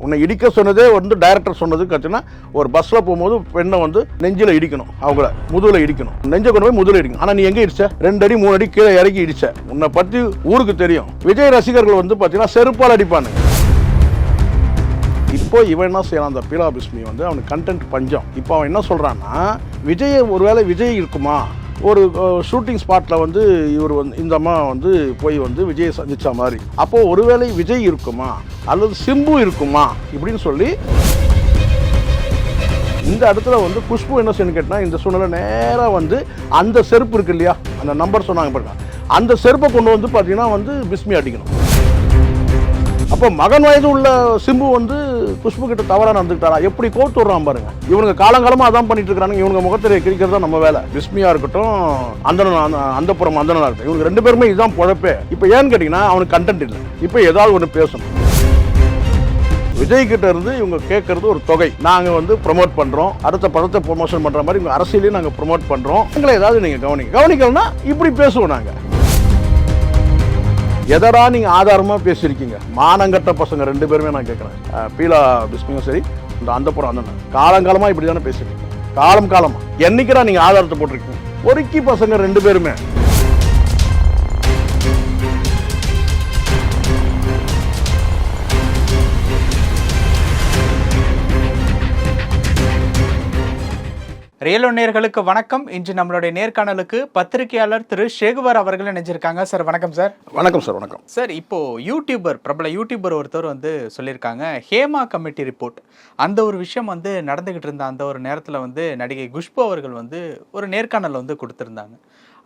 உன்னை இடிக்க சொன்னதே வந்து டைரக்டர் சொன்னது கற்றுனா ஒரு பஸ்ஸில் போகும்போது பெண்ணை வந்து நெஞ்சில் இடிக்கணும், அவங்கள முதுகில் இடிக்கணும், நெஞ்சை கொண்டு போய் முதுகில் இடிக்கணும். ஆனால் நீ எங்கே இடிச்ச? 2 அடி 3 அடி கீழே இறக்கி இடிச்ச. உன்னை பற்றி ஊருக்கு தெரியும். விஜய் ரசிகர்கள் வந்து பார்த்தீங்கன்னா செருப்பால் அடிப்பானுங்க. இப்போ இவன் என்ன செய்யலாம், அந்த பீலா பிஸ்மி வந்து அவனுக்கு கண்டென்ட் பஞ்சம். இப்போ அவன் என்ன சொல்கிறான்னா, விஜய் ஒருவேளை விஜய் இருக்குமா, ஒரு ஷூட்டிங் ஸ்பாட்டில் வந்து இவர் வந்து இந்த அம்மா வந்து போய் வந்து விஜயை சந்திச்ச மாதிரி, அப்போது ஒருவேளை விஜய் இருக்குமா அல்லது சிம்பு இருக்குமா இப்படின்னு சொல்லி இந்த இடத்துல வந்து குஷ்பு என்ன செய்யணும் கேட்டால், இந்த சூழ்நிலை நேராக வந்து அந்த செருப்பு இருக்கு இல்லையா, அந்த நம்பர் சொன்னாங்க பாருங்க, அந்த செருப்பை கொண்டு வந்து பார்த்தீங்கன்னா வந்து பிஸ்மி அடிக்கணும். அப்போ மகன் வயது உள்ள சிம்பு வந்து குஷ்பு கிட்ட தவறாக நடந்துக்கிட்டாரா, எப்படி கோர்த்து விடுறான் பாருங்க. இவனுங்க காலங்காலமாக அதான் பண்ணிட்டு இருக்காங்க. இவனுங்க முகத்திரை கிரிக்கிறது தான் நம்ம வேலை. பிஸ்மியா இருக்கட்டும், அந்தப்புறம் அந்தனா இருக்கட்டும், இவங்க 2 பேருமே இதுதான் பொழப்பே. இப்போ ஏன்னு கேட்டிங்கன்னா அவனுக்கு கண்டென்ட் இல்லை. இப்போ ஏதாவது ஒன்று பேசணும். விஜய் கிட்ட இருந்து இவங்க கேட்கறது ஒரு தொகை, நாங்கள் வந்து ப்ரொமோட் பண்ணுறோம், அடுத்த படத்தை ப்ரொமோஷன் பண்ணுற மாதிரி இவங்க அரசியலையும் நாங்கள் ப்ரொமோட் பண்ணுறோம், எங்களை ஏதாவது நீங்கள் கவனிக்கலன்னா இப்படி பேசுவோம். நாங்கள் எதடா நீங்கள் ஆதாரமாக பேசியிருக்கீங்க? மானங்கட்ட பசங்க 2 பேருமே நான் கேட்குறேன். பீலா பிஸ்மியும் சரி, இந்த அந்தப்புறம் அந்த காலங்காலமாக இப்படி தானே பேசியிருக்கீங்க. காலமாக என்னைக்குடா நீங்கள் ஆதாரத்தை போட்டிருக்கீங்க? பொறுக்கி பசங்க 2 பேருமே. ரியலோ நேயர்களுக்கு வணக்கம். இன்று நம்மளுடைய நேர்காணலுக்கு பத்திரிகையாளர் திரு ஷேகுவர் அவர்கள் இணைஞ்சிருக்காங்க. சார் வணக்கம் சார். வணக்கம் சார். வணக்கம் சார். இப்போ பிரபல யூடியூபர் ஒருத்தர் வந்து சொல்லியிருக்காங்க, ஹேமா கமிட்டி ரிப்போர்ட் அந்த ஒரு விஷயம் வந்து நடந்துகிட்டு இருந்த அந்த ஒரு நேரத்தில் வந்து நடிகை குஷ்பு அவர்கள் வந்து ஒரு நேர்காணல் வந்து கொடுத்துருந்தாங்க.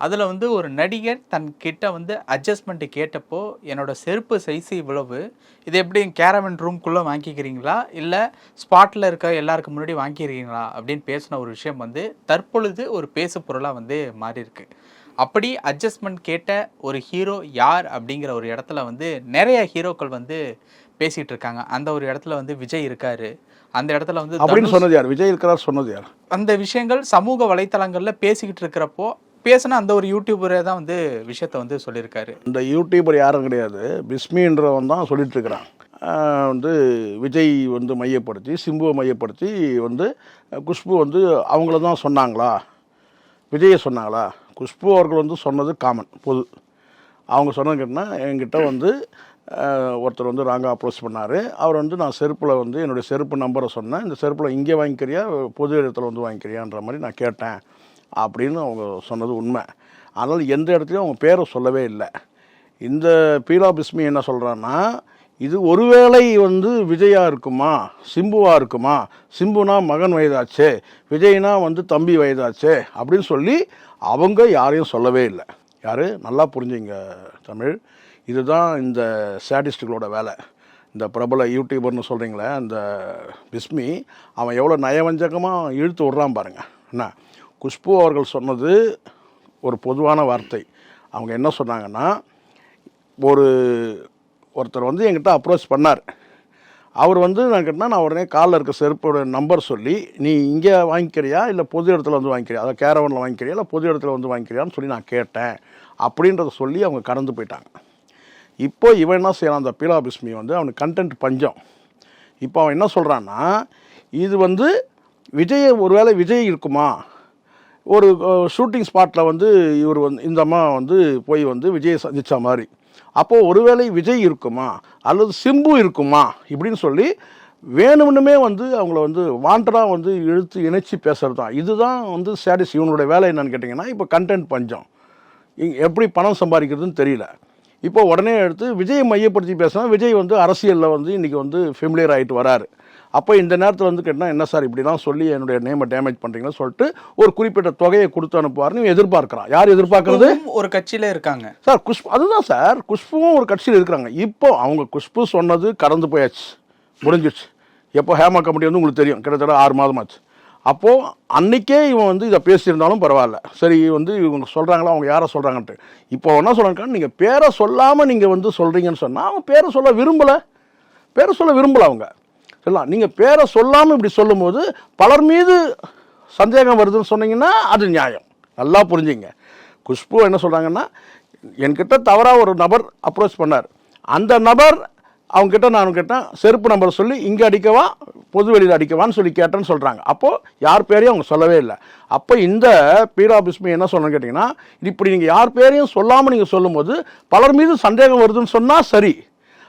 அதில் வந்து ஒரு நடிகர் தன் கிட்ட வந்து அட்ஜஸ்ட்மெண்ட்டு கேட்டப்போ, என்னோட செருப்பு சைஸு இவ்வளவு, இது எப்படி கேரவன் ரூம்குள்ளே வாங்கிக்கிறீங்களா இல்லை ஸ்பாட்டில் இருக்க எல்லாருக்கு முன்னாடி வாங்கிக்கிறீங்களா அப்படின்னு பேசின ஒரு விஷயம் வந்து தற்பொழுது ஒரு பேசு பொருளாக வந்து மாறி இருக்கு. அப்படி அட்ஜஸ்ட்மெண்ட் கேட்ட ஒரு ஹீரோ யார் அப்படிங்கிற ஒரு இடத்துல வந்து நிறைய ஹீரோக்கள் வந்து பேசிகிட்டு இருக்காங்க. அந்த ஒரு இடத்துல வந்து விஜய் இருக்காரு. அந்த இடத்துல வந்து அப்படின்னு சொன்னது யார்? விஜய் இருக்கிறார் சொன்னது யார்? அந்த விஷயங்கள் சமூக வலைத்தளங்களில் பேசிக்கிட்டு இருக்கிறப்போ பேசினா அந்த ஒரு யூடியூபரே தான் வந்து விஷயத்த வந்து சொல்லியிருக்காரு. இந்த யூடியூபர் யாரும் கிடையாது, பிஸ்மின்றவன் தான் சொல்லிட்டு இருக்கிறான். வந்து விஜய் வந்து மையப்படுத்தி, சிம்புவை மையப்படுத்தி வந்து குஷ்பு வந்து அவங்கள தான் சொன்னாங்களா, விஜயை சொன்னாங்களா? குஷ்பு அவர்கள் வந்து சொன்னது காமன், பொது. அவங்க சொன்னது கேட்டால், என்கிட்ட வந்து ஒருத்தர் வந்து ராங்காக அப்ரோச் பண்ணார். அவர் வந்து நான் செருப்பில் வந்து என்னுடைய செருப்பு நம்பரை சொன்னேன், இந்த செருப்பில் இங்கே வாங்கிக்கிறியா பொது இடத்துல வந்து வாங்கிக்கிறியான்ற மாதிரி நான் கேட்டேன் அப்படின்னு அவங்க சொன்னது உண்மை. அதனால் எந்த இடத்துலையும் அவங்க பேரை சொல்லவே இல்லை. இந்த பீலா பிஸ்மி என்ன சொல்கிறான்னா, இது ஒருவேளை வந்து விஜயா இருக்குமா, சிம்புவா இருக்குமா, சிம்புனா மகன் வயதாச்சே, விஜய்னா வந்து தம்பி வயதாச்சே அப்படின்னு சொல்லி அவங்க யாரையும் சொல்லவே இல்லை. யார்? நல்லா புரிஞ்சுங்க தமிழ். இதுதான் இந்த ஸ்டாட்டிஸ்டிக்களோட வேலை. இந்த பிரபல யூடியூபர்னு சொல்கிறீங்களே அந்த பிஸ்மி, அவன் எவ்வளோ நயவஞ்சகமாக இழுத்து விட்றான் பாருங்க. என்ன குஷ்பு அவர்கள் சொன்னது ஒரு பொதுவான வார்த்தை. அவங்க என்ன சொன்னாங்கன்னா, ஒருத்தர் வந்து என்கிட்ட அப்ரோச் பண்ணார். அவர் வந்து நான் கேட்டால், நான் உடனே காலில் இருக்க செருப்போட நம்பர் சொல்லி, நீ இங்கே வாங்கிக்கிறியா இல்லை பொது இடத்துல வந்து வாங்கிக்கிறியா, அதாவது கேரவனில் வாங்கிக்கிறியா இல்லை பொது இடத்துல வந்து வாங்கிக்கிறியான்னு சொல்லி நான் கேட்டேன் அப்படின்றத சொல்லி அவங்க கடந்து போயிட்டாங்க. இப்போ இவன் என்ன செய்யலாம், அந்த பீலா பிஸ்மி வந்து அவனுக்கு கண்டென்ட் பஞ்சம். இப்போ அவன் என்ன சொல்கிறான்னா, இது வந்து விஜய் ஒருவேளை விஜய் இருக்குமா, ஒரு ஷூட்டிங் ஸ்பாட்டில் வந்து இவர் வந்து இந்த அம்மா வந்து போய் வந்து விஜயை சந்திச்ச மாதிரி, அப்போது ஒருவேளை விஜய் இருக்குமா அல்லது சிம்பு இருக்குமா இப்படின்னு சொல்லி வேணும்னுமே வந்து அவங்கள வந்து வாண்டடாக வந்து இழுத்து இணைச்சி பேசுகிறது தான். இதுதான் வந்து ஸ்டாட்டிஸ். இவனுடைய வேலை என்னன்னு கேட்டிங்கன்னா, இப்போ கண்டென்ட் பஞ்சம், எப்படி பணம் சம்பாதிக்கிறதுன்னு தெரியல. இப்போ உடனே எடுத்து விஜயை மையப்படுத்தி பேசினா, விஜய் வந்து அரசியலில் வந்து இன்றைக்கி வந்து ஃபெமிலியர் ஆகிட்டு வராரு. அப்போ இந்த நேரத்தில் வந்து கேட்டால், என்ன சார் இப்படிலாம் சொல்லி என்னுடைய நேமை டேமேஜ் பண்ணுறீங்கன்னு சொல்லிட்டு ஒரு குறிப்பிட்ட தொகையை கொடுத்து அனுப்புவார்னு எதிர்பார்க்குறான். யார் எதிர்பார்க்கறது? ஒரு கட்சியில் இருக்காங்க சார். குஷ்பு அதுதான் சார், குஷ்புவும் ஒரு கட்சியில் இருக்கிறாங்க. இப்போ அவங்க குஷ்பு சொன்னது கடந்து போயாச்சு, முடிஞ்சிடுச்சு. எப்போ ஹேமா கமிட்டி வந்து உங்களுக்கு தெரியும், கிட்டத்தட்ட 6 மாதமாச்சு. அப்போது அன்றைக்கே இவன் வந்து இதை பேசியிருந்தாலும் பரவாயில்ல, சரி வந்து இவங்க சொல்கிறாங்களா, அவங்க யாரை சொல்கிறாங்கன்ட்டு. இப்போ என்ன சொல்கிறாங்க, நீங்கள் பேரை சொல்லாமல் நீங்கள் வந்து சொல்கிறீங்கன்னு சொன்னால், அவங்க பேரை சொல்ல விரும்பலை அவங்க சொல்லலாம். நீங்கள் பேரை சொல்லாமல் இப்படி சொல்லும்போது பலர் மீது சந்தேகம் வருதுன்னு சொன்னீங்கன்னா அது நியாயம். நல்லா புரிஞ்சுங்க. குஷ்பு என்ன சொல்கிறாங்கன்னா, என்கிட்ட தவறாக ஒரு நபர் அப்ரோச் பண்ணார், அந்த நபர் அவங்க கிட்ட நான் கேட்டேன், செருப்பு நம்பர் சொல்லி இங்கே அடிக்கவா பொது வெளியில் அடிக்கவான்னு சொல்லி கேட்டேன்னு சொல்கிறாங்க. அப்போது யார் பேரையும் அவங்க சொல்லவே இல்லை. அப்போ இந்த பீலா பிஸ்மி என்ன சொல்லணும்னு கேட்டிங்கன்னா, இப்படி நீங்கள் யார் பேரையும் சொல்லாமல் நீங்கள் சொல்லும்போது பலர் மீது சந்தேகம் வருதுன்னு சொன்னால் சரி.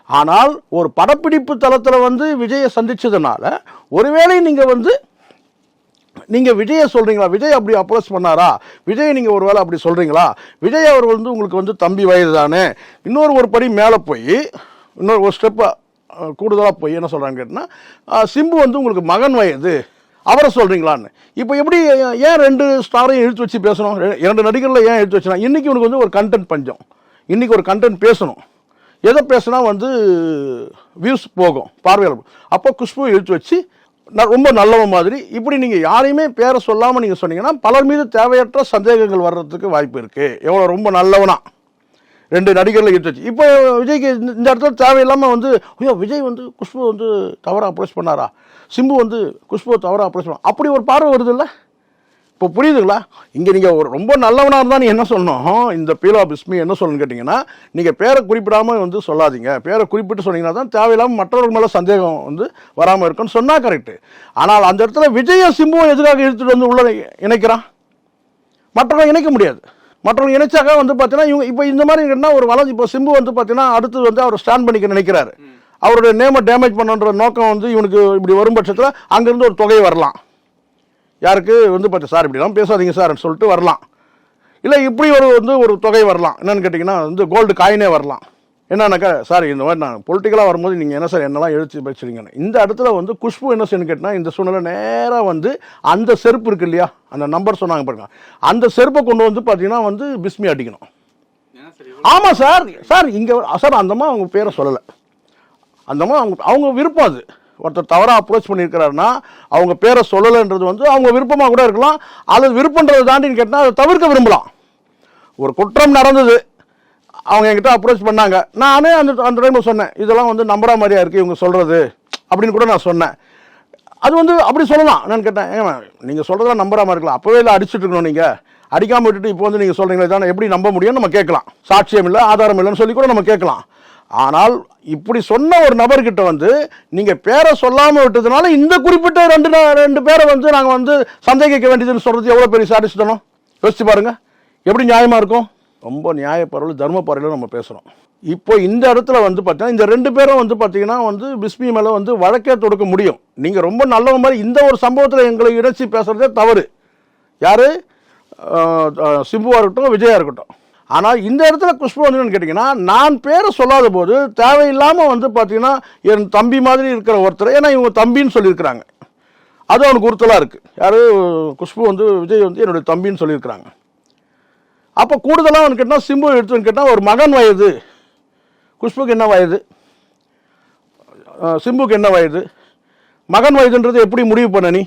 ஆனால் ஒரு படப்பிடிப்பு தளத்தில் வந்து விஜயை சந்தித்ததுனால ஒருவேளை நீங்கள் விஜயை சொல்கிறீங்களா, விஜய் அப்படி அப்ரோச் பண்ணாரா, விஜய் நீங்கள் ஒரு வேளை அப்படி சொல்கிறீங்களா, விஜய் அவர் வந்து உங்களுக்கு வந்து தம்பி வயது தானே, ஒரு படி மேலே போய் ஒரு ஸ்டெப்பு கூடுதலாக போய் என்ன சொல்கிறான்னு கேட்டிங்கன்னா, சிம்பு வந்து உங்களுக்கு மகன் வயது அவரை சொல்கிறீங்களான்னு. இப்போ எப்படி ஏன் 2 ஸ்டாரையும் இழுத்து வச்சு பேசணும்? 2 நடிகரில் ஏன் இழுத்து வச்சுனா? இன்றைக்கி உனக்கு வந்து ஒரு கண்டென்ட் பஞ்சம், இன்றைக்கி ஒரு கண்டென்ட் பேசணும். எதை பேசுனா வந்து வியூஸ் போகும், பார்வையாளர். அப்போ குஷ்பு இழுத்து வச்சு ரொம்ப நல்லவன் மாதிரி இப்படி நீங்கள் யாரையுமே பேரை சொல்லாமல் நீங்கள் சொன்னீங்கன்னா பலர் மீது தேவையற்ற சந்தேகங்கள் வர்றதுக்கு வாய்ப்பு இருக்குது. எவ்வளோ ரொம்ப நல்லவனா 2 நடிகர்களை இழுத்து வச்சு. இப்போ விஜய்க்கு இந்த இடத்துல தேவையில்லாமல் வந்து ஐயோ விஜய் வந்து குஷ்பு வந்து தவறாக அப்ரோச் பண்ணாரா, சிம்பு வந்து குஷ்புவை தவறாக அப்ரோச் பண்ணா, அப்படி ஒரு பார்வை வருது இல்லை? இப்போ புரியுதுங்களா? இங்கே நீங்கள் ஒரு ரொம்ப நல்லவனாக இருந்தால் நீ என்ன சொல்லணும், இந்த பீலா பிஸ்மி என்ன சொல்லணும்னு கேட்டிங்கன்னா, நீங்கள் பேரை குறிப்பிடாமல் வந்து சொல்லாதீங்க, பேரை குறிப்பிட்டு சொன்னீங்கன்னா தான் தேவையில்லாமல் மற்றவர்கள் மேலே சந்தேகம் வந்து வராமல் இருக்குன்னு சொன்னால் கரெக்டு. ஆனால் அந்த இடத்துல விஜயை சிம்புவை எதுக்காக இழுத்துட்டு வந்து உள்ள இணைக்கிறான்? மற்றவங்க இணைக்க முடியாது. மற்றவங்க இணைச்சாக்கா வந்து பார்த்தீங்கன்னா இவங்க இப்போ இந்த மாதிரி என்ன ஒரு வளர்ச்சி. இப்போ சிம்பு வந்து பார்த்தீங்கன்னா அடுத்து வந்து அவர் ஸ்டாண்ட் பண்ணிக்க நினைக்கிறாரு. அவருடைய நேமை டேமேஜ் பண்ணுன்ற நோக்கம் வந்து இவனுக்கு இப்படி வரும் பட்சத்தில் அங்கேருந்து ஒரு தொகை வரலாம். யாருக்கு வந்து பார்த்து சார் இப்படிலாம் பேசாதீங்க சார்ன்னு சொல்லிட்டு வரலாம். இல்லை இப்படி ஒரு தொகை வரலாம். என்னென்னு கேட்டிங்கன்னா வந்து கோல்டு காயினே வரலாம். என்னன்னாக்கா சார் இந்த மாதிரி நான் பொலிட்டிக்கலாக வரும்போது நீங்கள் என்ன சார் என்னெல்லாம் எழுச்சி வச்சுருங்கன்னு. இந்த இடத்துல வந்து குஷ்பு என்ன செய்யணும்னு கேட்டால் இந்த சூழ்நிலை நேராக வந்து அந்த செருப்பு இருக்குது இல்லையா, அந்த நம்பர் சொன்னாங்க பாருங்க, அந்த செருப்பை கொண்டு வந்து பார்த்தீங்கன்னா வந்து பிஸ்மி அடிக்கணும். ஆமாம் சார் இங்கே சார் அந்தம்மா அவங்க பேரை சொல்லலை. அந்தம்மா அவங்க விருப்பம். அது ஒருத்தர் தவறாக அப்ரோச் பண்ணியிருக்கிறாருன்னா அவங்க பேரை சொல்லலைன்றது வந்து அவங்க விருப்பமாக கூட இருக்கலாம். அல்லது விருப்பன்றதை தாண்டின்னு கேட்டால் அதை தவிர்க்க விரும்பலாம். ஒரு குற்றம் நடந்தது, அவங்க என்கிட்ட அப்ரோச் பண்ணாங்க, நானே அந்த டைமில் சொன்னேன் இதெல்லாம் வந்து நம்புற மாதிரியா இருக்குது இவங்க சொல்கிறது அப்படின்னு கூட நான் சொன்னேன். அது வந்து அப்படி சொல்லலாம். நான் கேட்டேன், ஏங்க நீங்கள் சொல்கிறதெல்லாம் நம்புற மாதிரி இருக்கலாம், அப்போவே இல்லை அடிச்சுட்டு இருக்கணும், நீங்கள் அடிக்காமல் விட்டுட்டு இப்போ வந்து நீங்கள் சொல்கிறீங்களே தானே எப்படி நம்ப முடியும்னு நம்ம கேட்கலாம். சாட்சியம் இல்லை ஆதாரம் இல்லைன்னு சொல்லி கூட நம்ம கேட்கலாம். ஆனால் இப்படி சொன்ன ஒரு நபர்கிட்ட வந்து நீங்கள் பேரை சொல்லாமல் விட்டதுனால இந்த குறிப்பிட்ட 2 பேரை வந்து நாங்கள் வந்து சந்தேகிக்க வேண்டியதுன்னு சொல்கிறது எவ்வளோ பெரிய சாடிஸ்டனும் யோசிச்சு பாருங்கள். எப்படி நியாயமாக இருக்கும்? ரொம்ப நியாயப்பறவில் தர்ம பறவையில் நம்ம பேசுகிறோம். இப்போ இந்த இடத்துல வந்து பார்த்தீங்கன்னா இந்த 2 பேரும் வந்து பார்த்தீங்கன்னா வந்து பிஸ்மி மேலே வந்து வழக்கே தொடுக்க முடியும். நீங்கள் ரொம்ப நல்லவங்க மாதிரி இந்த ஒரு சம்பவத்தில் எங்களை இணைச்சி பேசுகிறதே தவறு. யார் சிம்புவாக இருக்கட்டும் விஜயா இருக்கட்டும். ஆனால் இந்த இடத்துல குஷ்பு வந்து கேட்டிங்கன்னா நான் பேரை சொல்லாத போது தேவையில்லாமல் வந்து பார்த்தீங்கன்னா என் தம்பி மாதிரி இருக்கிற ஒருத்தர், ஏன்னா இவங்க தம்பின்னு சொல்லியிருக்கிறாங்க, அது அவனுக்கு உறுத்தலாக இருக்குது. யார் குஷ்பு வந்து விஜய் வந்து என்னுடைய தம்பின்னு சொல்லியிருக்கிறாங்க. அப்போ கூடுதலாக அவனு கேட்டால் சிம்பு எடுத்துன்னு கேட்டால் ஒரு மகன் வயது, குஷ்புக்கு என்ன வயது, சிம்புக்கு என்ன வயது, மகன் வயதுன்றது எப்படி முடிவு பண்ண நீ?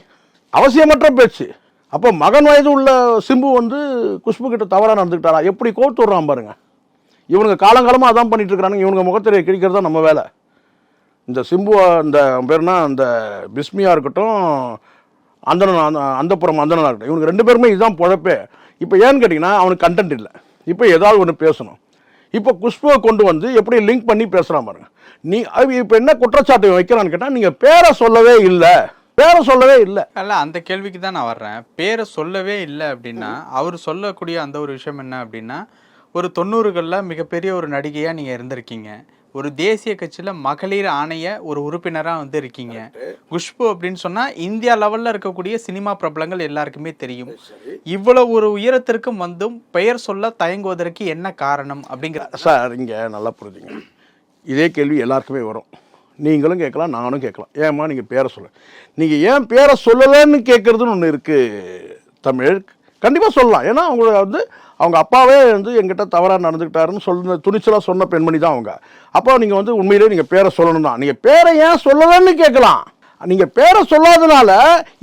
அவசியமற்ற பேச்சு. அப்போ மகன் வயது உள்ள சிம்பு வந்து குஷ்பு கிட்ட தவறாக நடந்துக்கிட்டாரா? எப்படி கோர்த்து விட்றான் பாருங்க. இவனுங்க காலங்காலமாக அதான் பண்ணிட்டு இருக்கிறானுங்க. இவனுங்க முகத்திரையை கிழிக்கிறது தான் நம்ம வேலை. இந்த சிம்பு இந்த பேர்னா அந்த பிஸ்மியாக இருக்கட்டும், அந்தப்புறம் அந்தனாக இருக்கட்டும், இவனுக்கு 2 பேருமே இதுதான் பொழப்பே. இப்போ ஏன்னு கேட்டிங்கன்னா அவனுக்கு கண்டென்ட் இல்லை. இப்போ ஏதாவது ஒன்று பேசணும். இப்போ குஷ்புவை கொண்டு வந்து எப்படி லிங்க் பண்ணி பேசுகிறான் பாருங்க. நீ இப்போ என்ன குற்றச்சாட்டு வைக்கிறான்னு கேட்டால் நீங்கள் பேரை சொல்லவே இல்லை, பேரை சொல்லவே இல்லை. அல்ல, அந்த கேள்விக்கு தான் நான் வர்றேன். பேரை சொல்லவே இல்லை அப்படின்னா அவர் சொல்லக்கூடிய அந்த ஒரு விஷயம் என்ன அப்படின்னா, ஒரு 90களில் மிகப்பெரிய ஒரு நடிகையாக நீங்கள் இருந்திருக்கீங்க, ஒரு தேசிய கட்சியில் மகளிர் ஆணைய ஒரு உறுப்பினராக வந்து இருக்கீங்க. குஷ்பு அப்படின்னு சொன்னால் இந்தியா லெவலில் இருக்கக்கூடிய சினிமா பிரபலங்கள் எல்லாருக்குமே தெரியும். இவ்வளவு ஒரு உயரத்திற்கும் வந்தும் பெயர் சொல்ல தயங்குவதற்கு என்ன காரணம் அப்படிங்கிற சார் இங்கே நல்லா புரிஞ்சுங்க. இதே கேள்வி எல்லாருக்குமே வரும். நீங்களும் கேட்கலாம், நானும் கேட்கலாம். ஏம்மா நீங்கள் பேரை சொல்ல, நீங்கள் ஏன் பேரை சொல்லலைன்னு கேட்குறதுன்னு ஒன்று இருக்குது தமிழ். கண்டிப்பாக சொல்லலாம். ஏன்னா அவங்கள வந்து அவங்க அப்பாவே வந்து எங்கிட்ட தவறாக நடந்துக்கிட்டாருன்னு சொல்ல துணிச்சலாக சொன்ன பெண்மணி தான் அவங்க. அப்போ நீங்கள் வந்து உண்மையிலே நீங்கள் பேரை சொல்லணும் தான். நீங்கள் பேரை ஏன் சொல்லலைன்னு கேட்கலாம். நீங்கள் பேரை சொல்லாதனால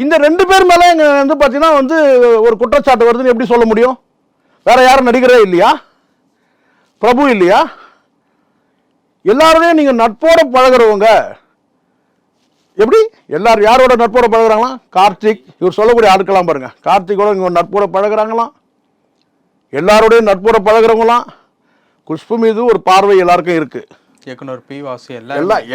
இந்த 2 பேர் மேலே இங்கே வந்து பார்த்தீங்கன்னா வந்து ஒரு குற்றச்சாட்டு வருதுன்னு எப்படி சொல்ல முடியும்? வேற யாரும் நடிகரே இல்லையா? பிரபு இல்லையா? எல்லாருமே நீங்கள் நட்போட பழகிறவங்க. எப்படி எல்லாரும் யாரோட நட்போட பழகிறாங்களாம்? கார்த்திக், இவர் சொல்லக்கூடிய ஆட்களாம் பாருங்க, கார்த்திகோட இவங்க நட்போட பழகிறாங்களாம், எல்லாரோடையும் நட்போட பழகிறவங்களாம். குஷ்பு மீது ஒரு பார்வை எல்லாருக்கும் இருக்கு. இயக்குனர் பி வாசு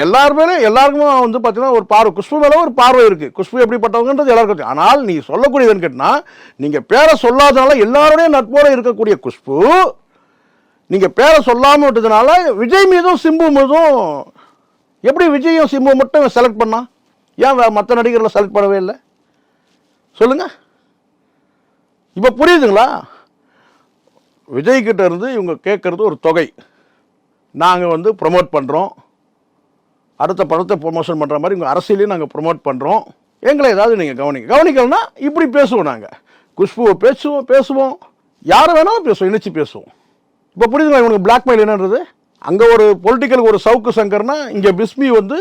எல்லாருக்குமே வந்து பார்த்தீங்கன்னா ஒரு பார்வை, குஷ்பு மேலே ஒரு பார்வை இருக்குது. குஷ்பு எப்படிப்பட்டவங்கன்றது எல்லாருக்கும் தெரியும். ஆனால் நீ சொல்லக்கூடியதுன்னு கேட்டால், நீங்கள் பேரை சொல்லாதனால எல்லாருடைய நட்போடு இருக்கக்கூடிய குஷ்பு, நீங்கள் பேரை சொல்லாமல் விட்டதுனால விஜய் மீதும் சிம்பு மீதும் எப்படி விஜயும் சிம்பு மட்டும் செலக்ட் பண்ணா, ஏன் மற்ற நடிகர்களை செலக்ட் பண்ணவே இல்லை சொல்லுங்க? இப்போ புரியுதுங்களா? விஜய் கிட்ட இருந்து இவங்க கேட்கறது ஒரு தொகை, நாங்கள் வந்து ப்ரொமோட் பண்ணுறோம், அடுத்த படத்தை ப்ரொமோஷன் பண்ணுற மாதிரி உங்கள் அரசியலையும் நாங்கள் ப்ரொமோட் பண்ணுறோம், எங்களை ஏதாவது நீங்கள் கவனிக்கலன்னா இப்படி பேசுவோம். நாங்கள் குஷ்புவை பேசுவோம், யார் வேணாலும் பேசுவோம், இணைச்சி பேசுவோம். இப்போ புரியுதுங்களா இவனுக்கு பிளாக்மெயில் என்னன்றது? அங்கே ஒரு பொலிட்டிக்கல் ஒரு சவுக்கு சங்கர்னா, இங்கே பிஸ்மி வந்து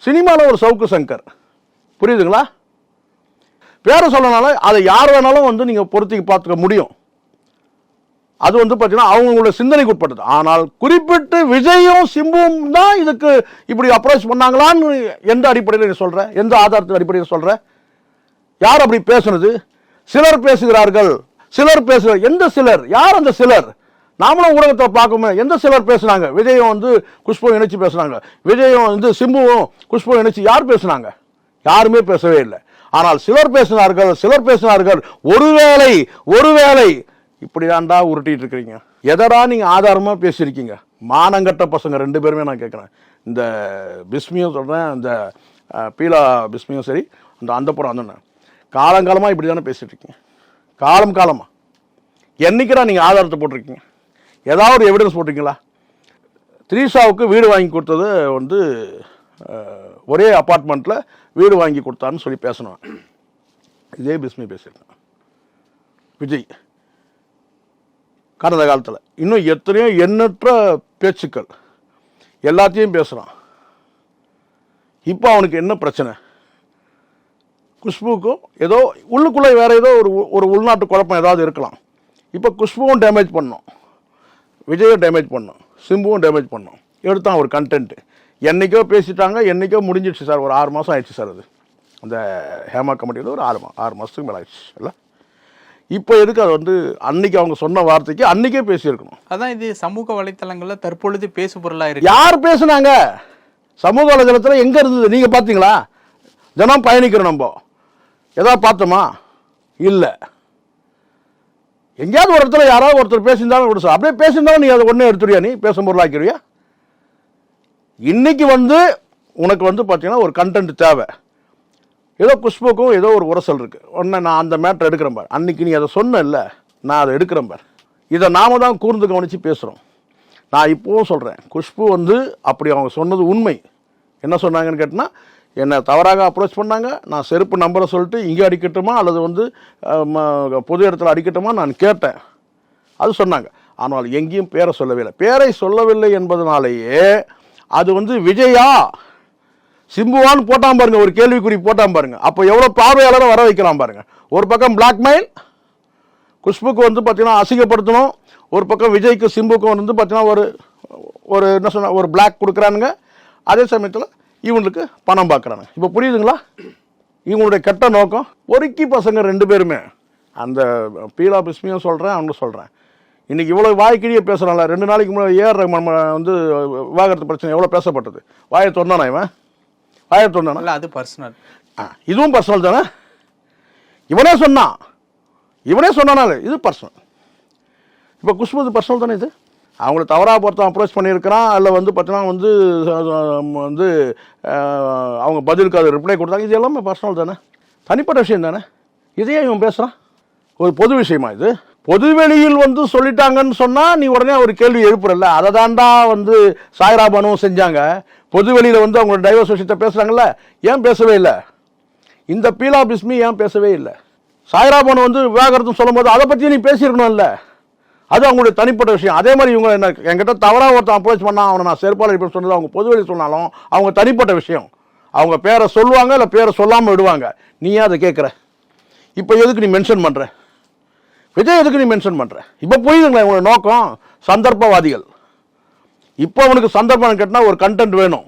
சினிமாவில் ஒரு சவுக்கு சங்கர். புரியுதுங்களா? பேரை சொல்லனால அதை யார் வேணாலும் வந்து நீங்கள் பொருத்தி பார்த்துக்க முடியும். அது வந்து பார்த்தீங்கன்னா அவங்களோட சிந்தனைக்கு உட்பட்டது. ஆனால் குறிப்பிட்டு விஜயும் சிம்புவும் தான் இதுக்கு இப்படி அப்ரோச் பண்ணாங்களான்னு எந்த அடிப்படையில் நீ சொல்கிற? எந்த ஆதாரத்தின் அடிப்படையில் சொல்கிற? யார் அப்படி பேசுனது? சிலர் பேசுகிறார்கள், எந்த சிலர்? யார் அந்த சிலர்? நாமளும் ஊடகத்தை பார்க்கணும். எந்த சிலர் பேசுனாங்க? விஜயும் வந்து குஷ்புவும் இணைச்சி பேசுனாங்க, விஜயும் வந்து சிம்புவும் குஷ்புவும் இணைச்சி யார் பேசுனாங்க? யாருமே பேசவே இல்லை. ஆனால் சிலர் பேசினார்கள். ஒருவேளை இப்படிதான்டா உருட்டிட்டு இருக்கிறீங்க. எதடா நீங்க ஆதாரமா பேசியிருக்கீங்க? மானங்கட்ட பசங்க ரெண்டு பேருமே நான் கேட்குறேன். இந்த பிஸ்மியும் சொல்றேன், இந்த பீலா பிஸ்மியும் சரி, அந்த படம் அந்த காலங்காலமா இப்படி தானே பேசிட்டு இருக்கீங்க. காலமா என்னைக்குடா நீங்க ஆதாரத்தை போட்டிருக்கீங்க? ஏதாவது ஒரு எவிடன்ஸ் போட்டிருக்கீங்களா? த்ரீஷாவுக்கு வீடு வாங்கி கொடுத்தது வந்து ஒரே அப்பார்ட்மெண்ட்ல வீடு வாங்கி கொடுத்தான்னு சொல்லி பேசணும். இதே பிஸ்மி பேசியிருக்கேன். விஜய் கடந்த காலத்தில் இன்னும் எத்தனையோ எண்ணற்ற பேச்சுக்கள் எல்லாத்தையும் பேசுகிறான். இப்போ அவனுக்கு என்ன பிரச்சனை? குஷ்புக்கும் ஏதோ உள்ளுக்குள்ளே வேற ஏதோ ஒரு உள்நாட்டு குழப்பம் ஏதாவது இருக்கலாம். இப்போ குஷ்புவும் டேமேஜ் பண்ணோம், விஜயும் டேமேஜ் பண்ணோம், சிம்புவும் டேமேஜ் பண்ணோம். எடுத்தான் ஒரு கண்டென்ட். என்றைக்கோ பேசிட்டாங்க, என்றைக்கோ முடிஞ்சிடுச்சு சார். ஒரு 6 மாதம் ஆயிடுச்சு சார். அது அந்த ஹேமா கமிட்டியில் ஒரு 6 மாதத்துக்கு மேலே ஆயிடுச்சு இல்லை. இப்போ எதுக்கு அது வந்து அன்னைக்கு அவங்க சொன்ன வார்த்தைக்கு அன்னைக்கே பேசியிருக்கணும். அதான் இது சமூக வலைத்தளங்களில் தற்பொழுது பேசு பொருளாக இருக்கு. யார் பேசுனாங்க? சமூக வலைதளத்தில் எங்கே இருந்தது? நீங்கள் பார்த்தீங்களா? தினம் பயணிக்கிறோம், நம்ம ஏதாவது பார்த்தோமா? இல்லை. எங்கேயாவது ஒரு இடத்துல யாராவது ஒருத்தர் பேசியிருந்தாலும் விடு சார். அப்படியே பேசியிருந்தாலும் நீ அதை ஒன்றே எடுத்துருவியா? நீ பேசும் பொருளாக்கிடுவியா? இன்னைக்கு வந்து உனக்கு வந்து பார்த்தீங்கன்னா ஒரு கண்டென்ட் தேவை. ஏதோ குஷ்புக்கும் ஏதோ ஒரு உரசல் இருக்குது. உடனே நான் அந்த மேட்டர் எடுக்கிறேன் பார். அன்னைக்கு நீ அதை சொன்ன இல்லை, நான் அதை எடுக்கிறேன் பார். இதை நாம தான் கூர்ந்து கவனித்து பேசுகிறோம். நான் இப்போவும் சொல்கிறேன், குஷ்பு வந்து அப்படி அவங்க சொன்னது உண்மை. என்ன சொன்னாங்கன்னு கேட்டால், என்னை தவறாக அப்ரோச் பண்ணாங்க, நான் செருப்பு நம்பரை சொல்லிட்டு இங்கே அடிக்கட்டுமா அல்லது வந்து பொது இடத்துல அடிக்கட்டுமா நான் கேட்டேன். அது சொன்னாங்க. ஆனால் எங்கேயும் பேரை சொல்லவே இல்லை. பேரை சொல்லவில்லை என்பதனாலேயே அது வந்து விஜயா சிம்புவான்னு போட்டான் பாருங்க, ஒரு கேள்விக்குறி போட்டான் பாருங்க. அப்போ எவ்வளோ பார்வையாளரை வர வைக்கலாம் பாருங்க. ஒரு பக்கம் பிளாக்மெயில், குஷ்புக்கு வந்து பார்த்தீங்கன்னா அசிங்கப்படுத்தணும். ஒரு பக்கம் விஜய்க்கு சிம்புக்கும் வந்து பார்த்தீங்கன்னா ஒரு என்ன சொன்ன ஒரு பிளாக் கொடுக்குறானுங்க. அதே சமயத்தில் இவங்களுக்கு பணம் பார்க்குறாங்க. இப்போ புரியுதுங்களா இவங்களுடைய கெட்ட நோக்கம்? பொறுக்கி பசங்க ரெண்டு பேருமே. அந்த பீலா பிஸ்மியும் சொல்கிறேன், அவங்களும் சொல்கிறேன். இன்றைக்கி இவ்வளோ வாய்க்கிழியே பேசுகிறான்ல. 2 நாளைக்கு முன்னாடி ஏஆர் ரஹ்மான் வந்து விவாகரத்து பிரச்சனை எவ்வளோ பேசப்பட்டது. வாயை தொண்டானா இவன்? வாயை தொண்டானா? அது பர்சனல். இதுவும் பர்சனல் தானே. இவனே சொன்னானால இது பர்சனல். இப்போ குஷ்பு இது பர்சனல் தானே. இது அவங்கள தவறாக பொறுத்தவன் அப்ரோச் பண்ணியிருக்கிறான். அதில் வந்து பார்த்தீங்கன்னா வந்து அவங்க பதிலுக்கு அது ரிப்ளை கொடுத்தாங்க. இது எல்லாமே பர்சனல் தானே, தனிப்பட்ட விஷயம் தானே. இதையே இவன் பேசுகிறான். ஒரு பொது விஷயமா இது? பொதுவெளியில் வந்து சொல்லிட்டாங்கன்னு சொன்னால் நீ உடனே ஒரு கேள்வி எழுப்புறல்ல. அதை தாண்டா வந்து சாய்ராபானும் செஞ்சாங்க. பொதுவெளியில் வந்து அவங்களோட டைவர்ஸ் விஷயத்தை பேசுகிறாங்கல்ல, ஏன் பேசவே இல்லை? இந்த பீலா பிஸ்மி ஏன் பேசவே இல்லை? சாய்ராபானு வந்து விவாகரத்துன்னு சொல்லும் போது அதை பற்றி நீ பேசியிருக்கணும்ல. அது அவங்களுடைய தனிப்பட்ட விஷயம். அதே மாதிரி இவங்க என்ன என்கிட்ட தவறாக ஒருத்தன் அப்ரோச் பண்ணால் அவனை நான் செருப்பாளர் இப்படி சொன்னது அவங்க பொதுவெளி சொன்னாலும் அவங்க தனிப்பட்ட விஷயம். அவங்க பேரை சொல்லுவாங்க, இல்லை பேரை சொல்லாமல் விடுவாங்க. நீ ஏன் அதை கேட்குற? இப்போ எதுக்கு நீ மென்ஷன் பண்ணுற? விஜய் எதுக்கு நீ மென்ஷன் பண்ணுற? இப்போ புரியுதுங்களா இவங்களோட நோக்கம்? சந்தர்ப்பவாதிகள். இப்போ அவனுக்கு சந்தர்ப்பம் கேட்டால் ஒரு கண்டென்ட் வேணும்.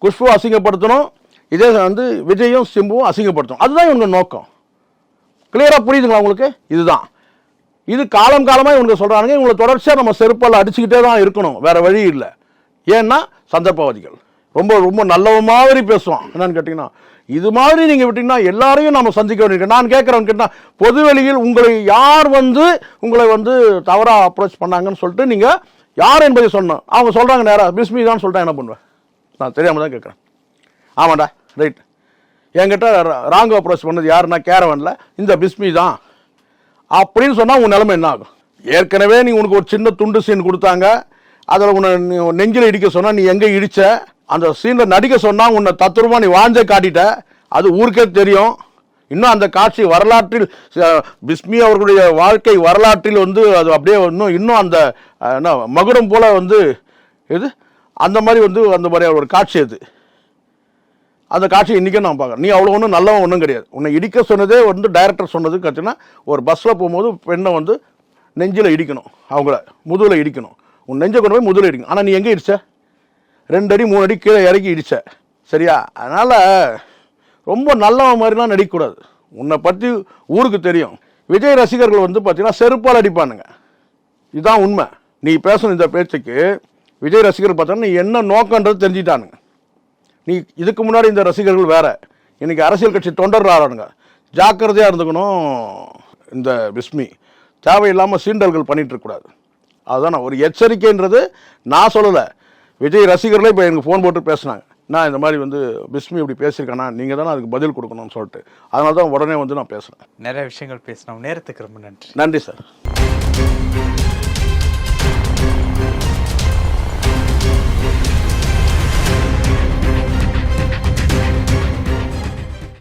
குஷ்பு அசிங்கப்படுத்தணும், இதே வந்து விஜயும் சிம்புவும் அசிங்கப்படுத்தணும். அதுதான் இவங்க நோக்கம். கிளியராக புரியுதுங்களா உங்களுக்கு? இதுதான். இது காலமாக இவங்க சொல்கிறானுங்க. இவங்களை தொடர்ச்சியாக நம்ம செருப்பால் அடிச்சுக்கிட்டே தான் இருக்கணும், வேறு வழி இல்லை. ஏன்னா சந்தர்ப்பவாதிகள் ரொம்ப ரொம்ப நல்ல மாதிரி பேசுவான். என்னன்னு கேட்டிங்கன்னா, இது மாதிரி நீங்கள் விட்டீங்கன்னா எல்லாரையும் நம்ம சந்திக்க வேண்டியிருக்கு. நான் கேட்குறவன் கேட்டால், பொதுவெளியில் உங்களை யார் உங்களை தவறாக அப்ரோச் பண்ணாங்கன்னு சொல்லிட்டு நீங்கள் யார் என்பதை சொன்னோம். அவங்க சொல்கிறாங்க நேராக பிஸ்மி தான் சொல்லிட்டா என்ன பண்ணுவேன்? நான் தெரியாமல் தான் கேட்குறேன். ஆமாண்டா ரைட், என்கிட்ட ராங் அப்ரோச் பண்ணது யாருன்னா கேரவனில் இந்த பிஸ்மி தான் அப்படின்னு சொன்னால் உன் நிலைமை என்ன ஆகும்? ஏற்கனவே நீ உனக்கு ஒரு சின்ன துண்டு சீன் கொடுத்தாங்க, அதில் உன்னை நெஞ்சில் இடிக்க சொன்னால் நீ எங்கே இடித்த, அந்த சீனில் நடிக்க சொன்னால் உன்னை தத்துரமாக நீ வாழ்ந்தே காட்டிட்ட, அது ஊருக்கே தெரியும். இன்னும் அந்த காட்சி வரலாற்றில் பிஸ்மி அவர்களுடைய வாழ்க்கை வரலாற்றில் அது அப்படியே இன்னும் அந்த என்ன மகுடம் போல எது அந்த மாதிரி ஒரு காட்சி அது. அந்த காட்சி இன்றைக்கும் நான் பார்க்குறேன். நீ அவ்வளோ ஒன்றும் நல்லவன் ஒன்றும் கிடையாது. உன்னை இடிக்க சொன்னதே டைரக்டர் சொன்னது பார்த்தீங்கன்னா, ஒரு பஸ்ஸில் போகும்போது பெண்ணை நெஞ்சில் இடிக்கணும், அவங்கள முதுகில் இடிக்கணும், உன் நெஞ்சை கொண்டு போய் முதுகில் இடிக்கணும். ஆனால் நீ எங்கே இடிச்ச? 2 அடி 3 அடி கீழே இறக்கி இடிச்ச. சரியா? அதனால் ரொம்ப நல்லவன் மாதிரிலாம் நடிக்கக்கூடாது. உன்னை பற்றி ஊருக்கு தெரியும். விஜய் ரசிகர்கள் பார்த்தீங்கன்னா செருப்பால் அடிப்பானுங்க. இதுதான் உண்மை. நீ பேசணும் இந்த பேச்சுக்கு விஜய் ரசிகர்கள் பார்த்தோன்னா நீ என்ன நோக்கன்றது தெரிஞ்சுட்டானுங்க. நீ இதுக்கு முன்னாடி இந்த ரசிகர்கள் வேற, இன்னைக்கு அரசியல் கட்சி தொண்டர்கள் ஆறானுங்க. ஜாக்கிரதையாக இருந்துக்கணும். இந்த பிஸ்மி தேவையில்லாமல் சீண்டல்கள் பண்ணிட்டு இருக்கக்கூடாது. அதுதான் நான் ஒரு எச்சரிக்கைன்றது நான் சொல்லலை. விஜய் ரசிகர்களே இப்போ எனக்கு ஃபோன் போட்டு பேசினாங்க, நான் இந்த மாதிரி பிஸ்மி இப்படி பேசியிருக்கேன்னா நீங்கள் தானே அதுக்கு பதில் கொடுக்கணும்னு சொல்லிட்டு. அதனால தான் உடனே நான் பேசுகிறேன். நிறைய விஷயங்கள் பேசினோம். நேரத்துக்கு ரொம்ப நன்றி. நன்றி சார்.